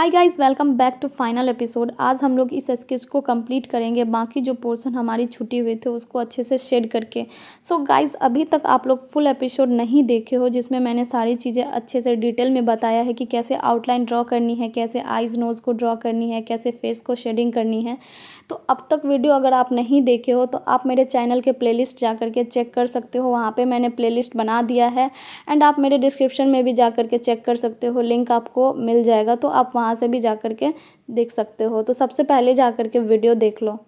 Hi guys, welcome back to final episode. आज हम लोग इस स्केच को कंप्लीट करेंगे, बाकी जो पोर्शन हमारी छुटी हुई थे उसको अच्छे से शेड करके। सो गाइस, अभी तक आप लोग फुल एपिसोड नहीं देखे हो जिसमें मैंने सारी चीज़ें अच्छे से डिटेल में बताया है कि कैसे आउटलाइन ड्रॉ करनी है, कैसे आइज़ नोज़ को ड्रॉ करनी है, कैसे फेस को शेडिंग करनी है। तो अब तक वीडियो अगर आप नहीं देखे हो तो आप मेरे चैनल के प्लेलिस्ट जा करके चेक कर सकते हो, वहाँ पे मैंने प्लेलिस्ट बना दिया है। एंड आप मेरे डिस्क्रिप्शन में भी जा करके चेक कर सकते हो, लिंक आपको मिल जाएगा, तो आप वहाँ से भी जा करके देख सकते हो। तो सबसे पहले जा करके वीडियो देख लो।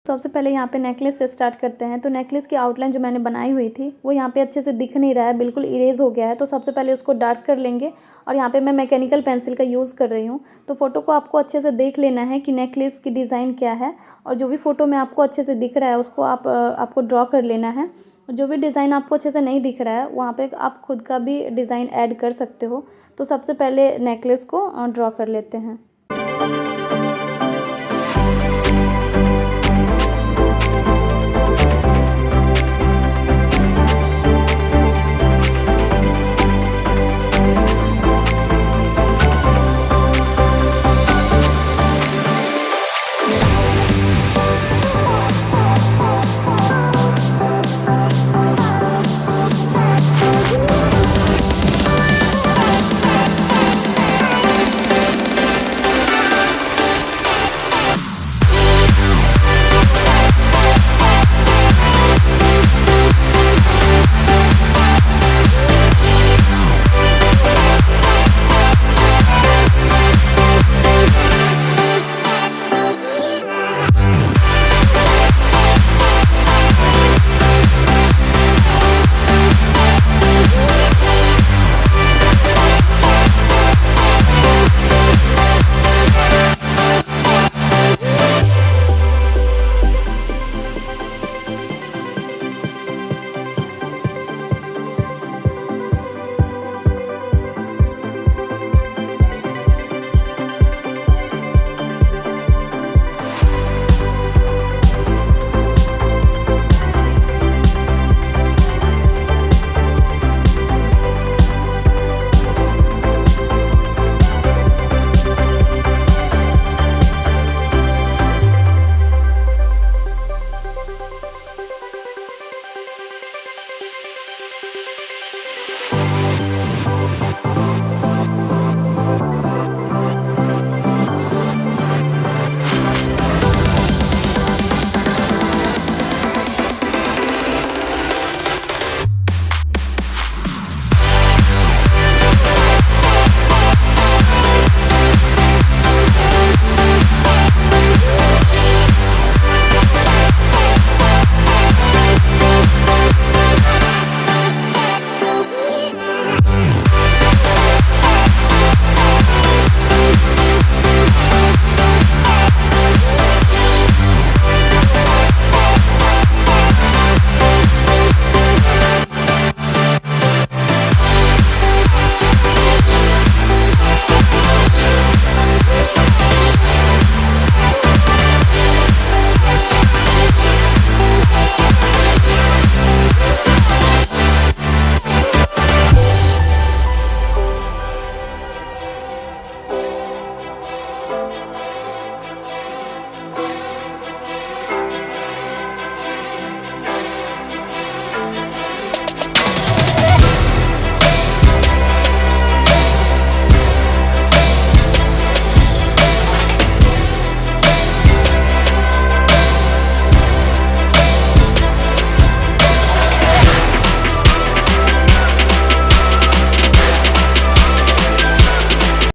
सबसे पहले यहाँ पे नेकलेस से स्टार्ट करते हैं। तो नेकलेस की आउटलाइन जो मैंने बनाई हुई थी वो यहाँ पे अच्छे से दिख नहीं रहा है, बिल्कुल इरेज हो गया है। तो सबसे पहले उसको डार्क कर लेंगे और यहाँ पे मैं मैकेनिकल पेंसिल का यूज़ कर रही हूँ। तो फ़ोटो को आपको अच्छे से देख लेना है कि नेकलेस की डिज़ाइन क्या है, और जो भी फ़ोटो में आपको अच्छे से दिख रहा है उसको आपको ड्रॉ कर लेना है। जो भी डिज़ाइन आपको अच्छे से नहीं दिख रहा है वहाँ पे आप खुद का भी डिज़ाइन ऐड कर सकते हो। तो सबसे पहले नेकलेस को ड्रॉ कर लेते हैं।